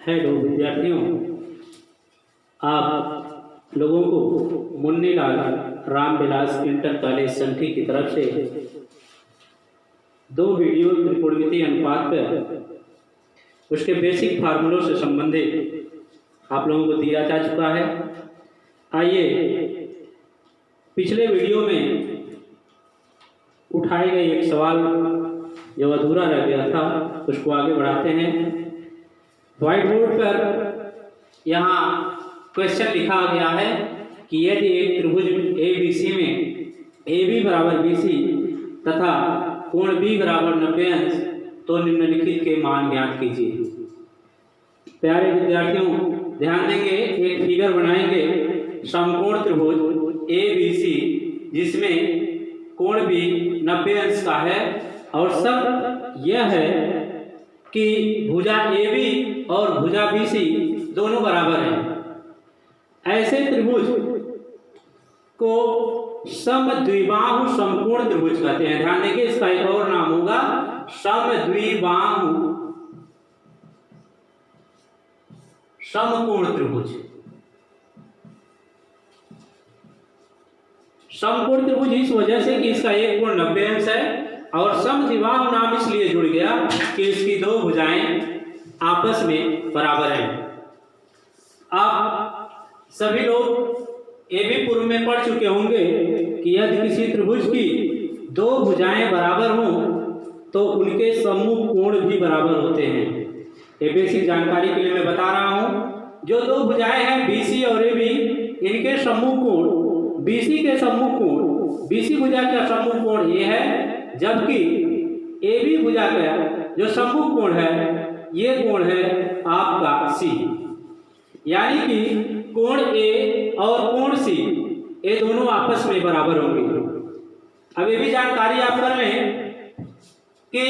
Hello विद्यार्थियों, आप लोगों को मुन्नीलाल रामविलास इंटर कॉलेज संठी की तरफ से दो वीडियो त्रिकोणमितीय अनुपात पर उसके बेसिक फार्मूलों से संबंधित आप लोगों को दिया जा चुका है। आइए पिछले वीडियो में उठाए गए एक सवाल जो अधूरा रह गया था उसको आगे बढ़ाते हैं। व्हाइट बोर्ड पर यहाँ क्वेश्चन लिखा गया है कि यदि एक त्रिभुज ABC में AB बराबर BC तथा कोण B बराबर 90 अंश तो निम्नलिखित के मान ज्ञात कीजिए। प्यारे विद्यार्थियों, ध्यान देंगे, एक फिगर बनाएंगे समकोण त्रिभुज ABC जिसमें कोण B 90 अंश का है और सब यह है कि भुजा AB और भुजा BC दोनों बराबर हैं। ऐसे त्रिभुज को समद्विबाहु समकोण त्रिभुज कहते हैं। ध्यान देंगे, इसका एक और नाम होगा समद्विबाहु समकोण त्रिभुज। समकोण त्रिभुज इस वजह से कि इसका एक कोण 90 अंश है और समद्विबाहु नाम इसलिए जुड़ गया कि इसकी दो भुजाएं आपस में बराबर हैं। आप सभी लोग ये भी पूर्व में पढ़ चुके होंगे कि यदि किसी त्रिभुज की दो भुजाएं बराबर हों तो उनके सम्मुख कोण भी बराबर होते हैं। ये बेसिक जानकारी के लिए मैं बता रहा हूं। जो दो भुजाएं हैं BC और AB, इनके सम्मुख कोण BC के सम्मुख कोण BC भुजा का सम्मुख कोण ये है, जबकि AB भुजा का जो सम्मुख कोण है ये कोण है आपका C। यानी कि कोण A और कोण C ये दोनों आपस में बराबर होंगे। अब ये भी जानकारी आप कर लें कि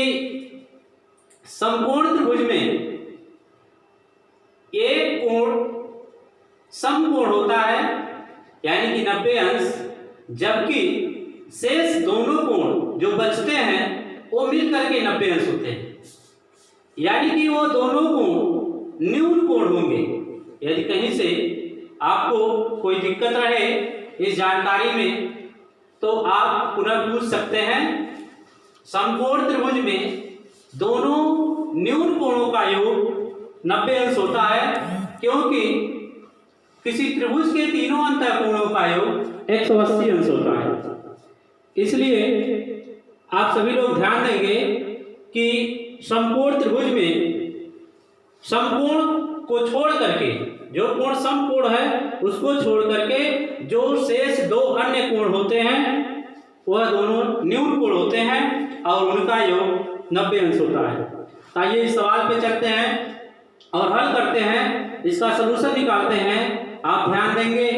समकोण त्रिभुज में एक कोण समकोण होता है यानी कि 90 अंश, जबकि शेष दोनों कोण जो बचते हैं वो मिलकर के 90 अंश होते हैं। यानी कि वो दोनों कोण न्यून कोण होंगे। यदि कहीं से आपको कोई दिक्कत रहे इस जानकारी में तो आप पुनः पूछ सकते हैं। समकोण त्रिभुज में दोनों न्यून कोणों का योग 90 अंश होता है, क्योंकि किसी त्रिभुज के तीनों अंतःकोणों का योग 180 अंश होता है। इसलिए आप सभी लोग ध्यान देंगे कि समकोण त्रिभुज में समकोण को छोड़ करके, जो कोण समकोण है उसको छोड़ करके जो शेष दो अन्य कोण होते हैं वह दोनों न्यून कोण होते हैं और उनका योग 90 अंश होता है। आइए इस सवाल पे चलते हैं और हल करते हैं, इसका सलूशन निकालते हैं। आप ध्यान देंगे,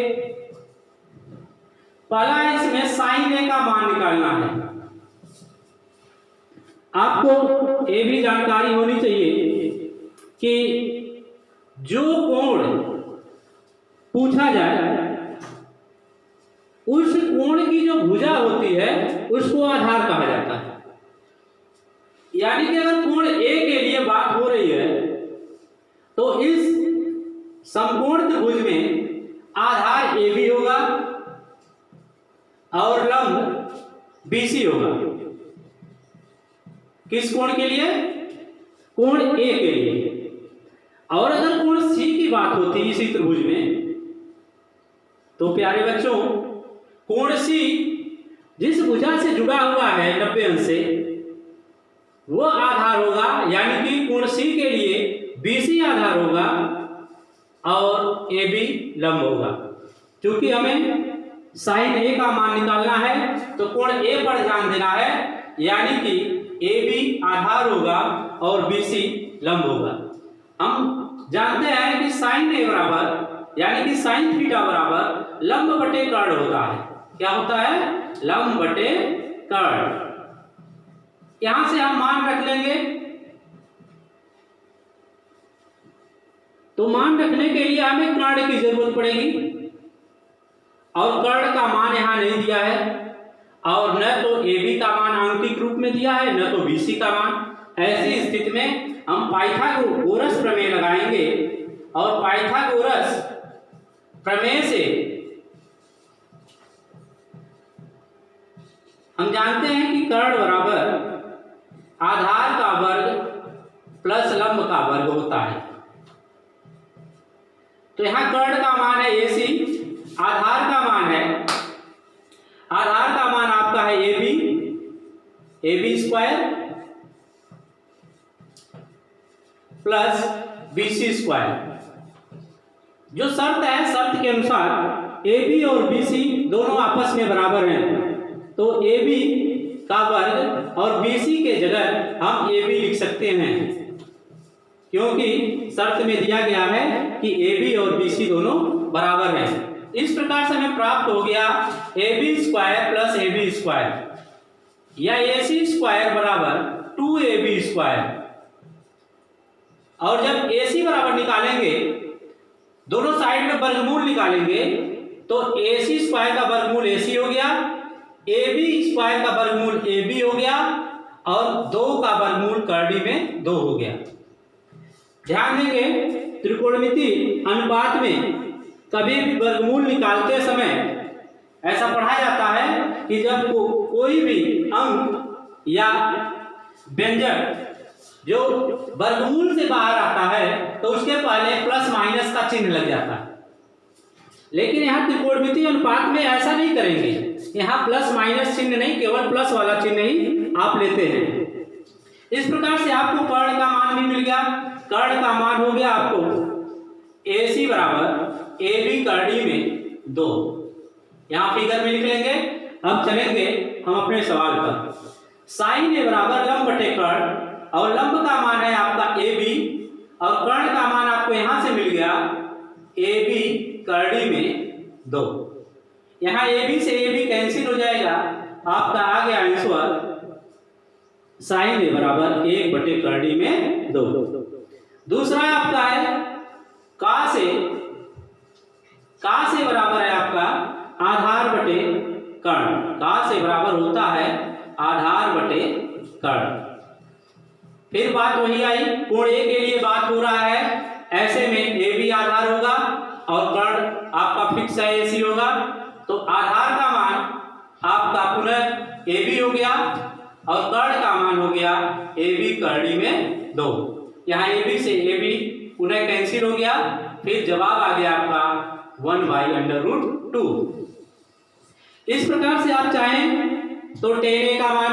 पहला इसमें साइन A का मान निकालना है। आपको ये भी जानकारी होनी चाहिए कि जो कोण पूछा जाए उस कोण की जो भुजा होती है उसको आधार कहा जाता है। यानी कि अगर कोण A के लिए बात हो रही है तो इस समकोण त्रिभुज में आधार AB होगा और लंब BC होगा। किस कोण के लिए? कोण A के लिए। और अगर कोण C की बात होती है इसी त्रिभुज में तो प्यारे बच्चों, कोण C जिस भुजा से जुड़ा हुआ है 90 अंश से वो आधार होगा। यानी कि कोण C के लिए BC आधार होगा और AB लंब होगा। क्योंकि हमें साइन A का मान निकालना है तो कोण A पर ध्यान देना है, यानी कि AB आधार होगा और BC लंब होगा। हम जानते हैं कि साइन A बराबर यानी कि साइन थीटा बराबर लंब बटे कर्ण होता है। क्या होता है? लंब बटे कर्ण। यहां से हम मान रख लेंगे। तो मान रखने के लिए हमें कर्ण की जरूरत पड़ेगी और कर्ण का मान यहां नहीं दिया है और न तो AB का मान आंकिक रूप में दिया है न तो BC का मान। ऐसी स्थिति में हम पाइथागोरस प्रमेय लगाएंगे और पाइथागोरस प्रमेय से हम जानते हैं कि कर्ण बराबर आधार का वर्ग प्लस लंब का वर्ग होता है। तो यहां कर्ण का मान है AC, आधार का मान है, आधार का मान आपका है AB square plus BC square. जो शर्त है, शर्त के अनुसार AB और BC दोनों आपस में बराबर हैं, तो AB का वर्ग और BC के जगह हम AB लिख सकते हैं, क्योंकि शर्त में दिया गया है कि AB और BC दोनों बराबर हैं। इस प्रकार से हमें प्राप्त हो गया AB square plus AB square या AC स्क्वायर बराबर 2AB स्क्वायर। और जब AC बराबर निकालेंगे, दोनों साइड में वर्गमूल निकालेंगे, तो AC स्क्वायर का वर्गमूल AC हो गया, AB स्क्वायर का वर्गमूल AB हो गया और 2 का वर्गमूल कर्णी में 2 हो गया। ध्यान देंगे, त्रिकोणमिति अनुपात में कभी भी वर्गमूल निकालते समय ऐसा पढ़ा जाता है कि जब कोई भी अंक या व्यंजक जो वर्गमूल से बाहर आता है तो उसके पहले प्लस माइनस का चिन्ह लग जाता है। लेकिन यहाँ त्रिकोणमिति अनुपात में ऐसा नहीं करेंगे, यहाँ प्लस माइनस चिन्ह नहीं, केवल प्लस वाला चिन्ह ही आप लेते हैं। इस प्रकार से आपको कर्ण का मान भी मिल गया। कर्ण का मान हो गया आपको AC बराबर AB कर्णी में 2। यहाँ फिगर में लिख लेंगे। अब चलेंगे हम अपने सवाल पर। साइन A बराबर लंब बटे कर्ण, और लंब का मान है आपका AB और कर्ण का मान आपको यहां से मिल गया AB कर्णी में 2। यहाँ AB से AB कैंसिल हो जाएगा, आपका आ गया आंसर साइन A बराबर 1 बटे कर्णी में 2। दूसरा आपका है cos A बराबर है आपका आधार बटे कर्ण। cos A बराबर होता है आधार बटे कर्ण। फिर बात वही आई, कोण A के लिए बात हो रहा है, ऐसे में AB आधार होगा और कर्ण आपका फिक्स है AC होगा, तो आधार का मान आपका पुनः AB हो गया और कर्ण का मान हो गया AB कर्णी में 2। यहाँ AB से AB पुनः कैंसिल हो गया, फिर जवाब आ गया आपका 1/√2। इस प्रकार से आप चाहें तो tan A का मान,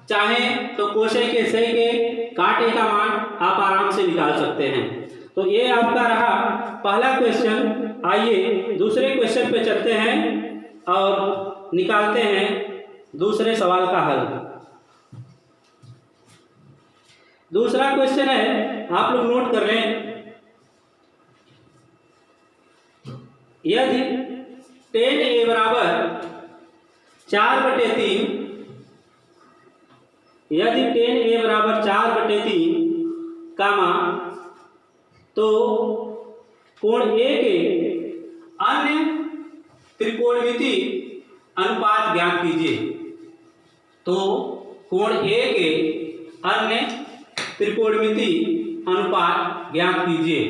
चाहें तो कोसेक A सेक A काट A का मान आप आराम से निकाल सकते हैं। तो ये आपका रहा पहला क्वेश्चन। आइए दूसरे क्वेश्चन पे चलते हैं और निकालते हैं दूसरे सवाल का हल। दूसरा क्वेश्चन है, आप लोग नोट कर लें। यदि tan A बराबर 4/3, यदि tan A बराबर 4/3 कामा, तो कोण A के अन्य त्रिकोणमिति अनुपात ज्ञात कीजिए। तो कोण A के अन्य त्रिकोणमिति अनुपात ज्ञात कीजिए।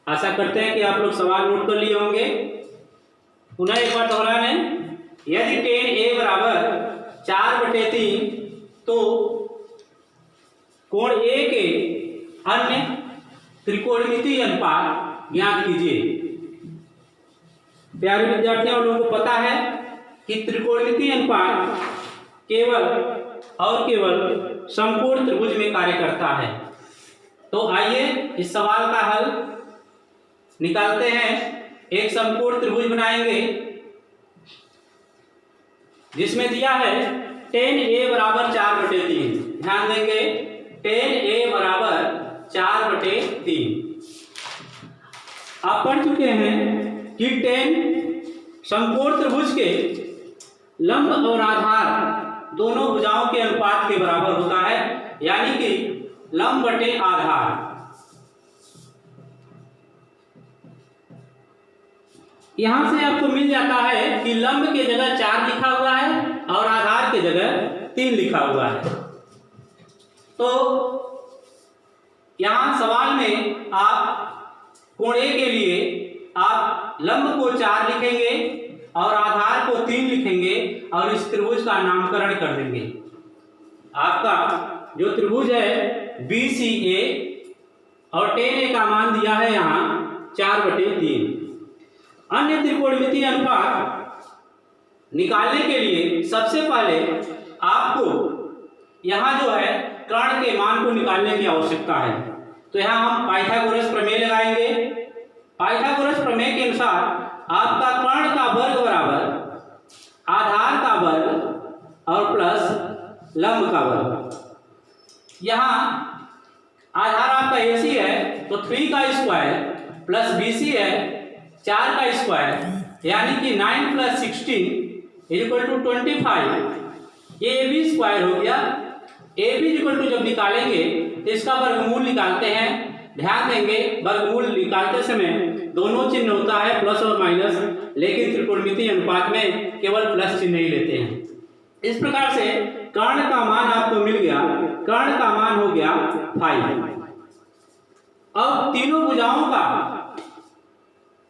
आशा करते हैं कि आप लोग सवाल नोट कर लिए होंगे। पुनः एक बार दोहराने, यदि tan A बराबर 4/3, तो कोण A के अन्य त्रिकोणमिति अनुपात ज्ञात कीजिए। प्यारे विद्यार्थियों, आप लोगों को पता है कि त्रिकोणमिति अनुपात केवल और केवल समकोण त्रिभुज में कार्य करता है। तो आइए इस सवाल का हल निकालते हैं। एक समकोण त्रिभुज बनाएंगे जिसमें दिया है tan A बराबर 4/3। ध्यान देंगे, tan A बराबर 4/3। आप पढ़ चुके हैं कि tan समकोण त्रिभुज के लंब और आधार दोनों भुजाओं के अनुपात के बराबर होता है, यानी कि लंब बटे आधार। यहां से आपको मिल जाता है कि लंब के जगह 4 लिखा हुआ है और आधार के जगह 3 लिखा हुआ है। तो यहाँ सवाल में आप कोण ए के लिए आप लंब को 4 लिखेंगे और आधार को 3 लिखेंगे और इस त्रिभुज का नामकरण कर देंगे। आपका जो त्रिभुज है BCA और tan A का मान दिया है यहाँ 4/3। अन्य त्रिकोणमितीय अनुपात निकालने के लिए सबसे पहले आपको यहाँ जो है कर्ण के मान को निकालने की आवश्यकता है। तो यहाँ हम पाइथागोरस प्रमेय लगाएंगे। पाइथागोरस प्रमेय के अनुसार आपका कर्ण का वर्ग बराबर आधार का वर्ग और प्लस लंब का वर्ग। यहाँ आधार आपका AC है तो 3 का स्क्वायर प्लस BC है 4 का स्क्वायर यानी कि 9 + 16 = 25। ये AB स्क्वायर हो गया। AB जब निकालेंगे तो इसका वर्गमूल निकालते हैं। ध्यान देंगे वर्गमूल निकालते समय दोनों चिन्ह होता है प्लस और माइनस, लेकिन त्रिकोणमितीय अनुपात में केवल प्लस चिन्ह ही लेते हैं। इस प्रकार से कर्ण का मान आपको मिल गया। कर्ण का मान हो गया 5। अब तीनों भुजाओं का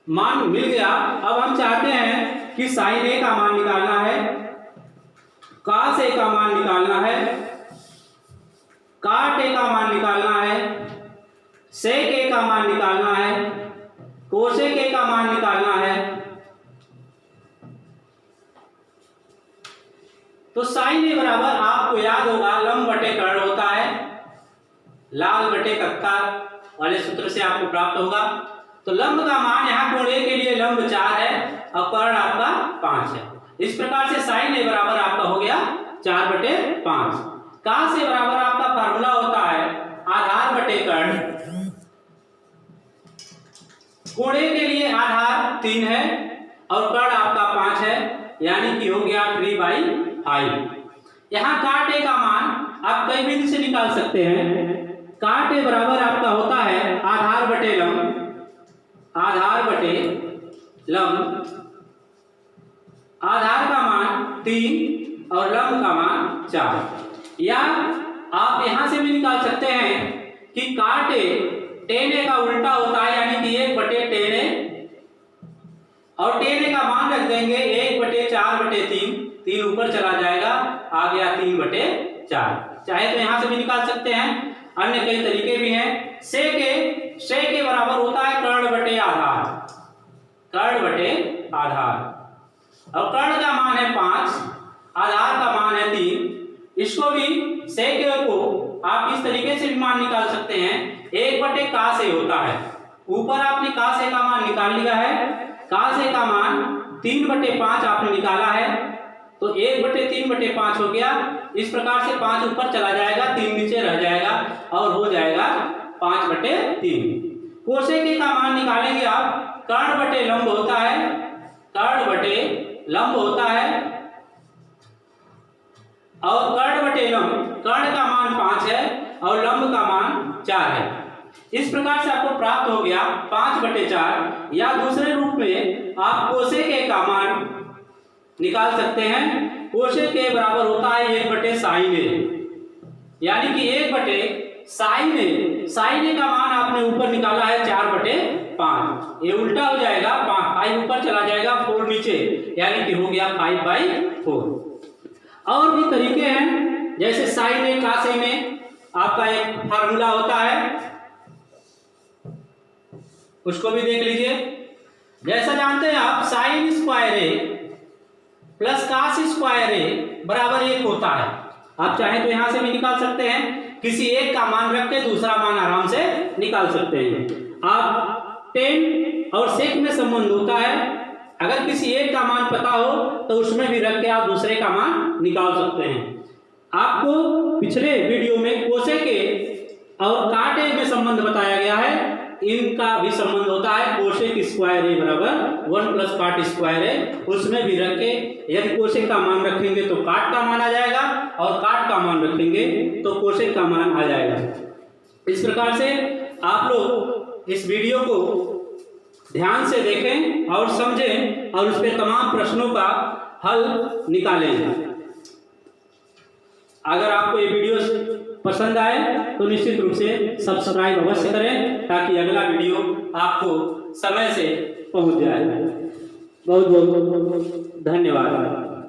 मान मिल गया। अब हम चाहते हैं कि sin A का मान निकालना है, cos A का मान निकालना है, cot A का मान निकालना है, sec A का मान निकालना है, cosec A का मान निकालना है। तो sin A बराबर आपको याद होगा लंब बटे कर्ण होता है, लाल बटे कक्का वाले सूत्र से आपको प्राप्त होगा। तो लंब का मान यहाँ कोण A के लिए लंब 4 है और कर्ण आपका 5 है। इस प्रकार से sin A बराबर आपका हो गया 4/5। cos A बराबर आपका फार्मूला होता है आधार बटे कर्ण। कोण A के लिए आधार 3 है और कर्ण आपका 5 है यानी कि हो गया 3/5। यहाँ cot A का मान आप कई विधि से निकाल सकते हैं। cot A बराबर आपका होता है आधार बटे लंब, आधार बटे लंब। आधार का मान 3 और लंब का मान 4। या आप यहां से भी निकाल सकते हैं कि cot A tan A का उल्टा होता है यानी कि 1/tan A और tan A का मान रख देंगे 1/4/3। 3 ऊपर चला जाएगा, आ गया 3/4। चाहे तो यहां से भी निकाल सकते हैं, अन्य कई तरीके भी हैं। sec A बराबर होता है कर्ण बटे आधार, कर्ण बटे आधार। और कर्ण का मान है 5, आधार का मान है 3। इसको भी sec A को आप इस तरीके से भी मान निकाल सकते हैं, 1/cos A होता है। ऊपर आपने cos A का मान निकाल लिया है, cos A का मान 3/5 आपने निकाला है तो 1/3/5 हो गया। इस प्रकार से 5 ऊपर चला जाएगा, 3 नीचे रह जाएगा और हो जाएगा 5/3। cosec A का मान निकालेंगे आप, कर्ण बटे लंब होता है, कर्ण बटे लंब होता है और कर्ण बटे लंब, कर्ण का मान 5 है और लंब का मान 4 है। इस प्रकार से आपको प्राप्त हो गया 5/4। या दूसरे रूप में आप cosec A का मान निकाल सकते हैं। cosec A बराबर होता है 1/sin A यानी कि 1/sin A। sin A का मान आपने ऊपर निकाला है 4/5। ये उल्टा हो जाएगा, 5 ऊपर चला जाएगा, 4 नीचे यानी कि हो गया 5/4। और भी तरीके हैं, जैसे sin A cos A में आपका एक फार्मूला होता है, उसको भी देख लीजिए। जैसा जानते हैं आप sin square A plus cos square A बराबर 1 होता है। आप चाहें तो यहां से भी निकाल सकते हैं, किसी एक का मान रख के दूसरा मान आराम से निकाल सकते हैं। आप tan और sec में संबंध होता है, अगर किसी एक का मान पता हो तो उसमें भी रख के आप दूसरे का मान निकाल सकते हैं। आपको पिछले वीडियो में cosec A और cot A में संबंध बताया गया है, इनका भी संबंध होता है cosec स्क्वायर A बराबर 1 + cot स्क्वायर A। उसमें भी रख के यदि cosec का मान रखेंगे तो cot का मान आ जाएगा और cot का मान रखेंगे तो cosec का मान आ जाएगा। इस प्रकार से आप लोग इस वीडियो को ध्यान से देखें और समझें और उस पे तमाम प्रश्नों का हल निकालें। अगर आपको ये वीडियो पसंद आए तो निश्चित रूप से सब्सक्राइब अवश्य करें ताकि अगला वीडियो आपको समय से पहुंच जाए। बहुत बहुत धन्यवाद।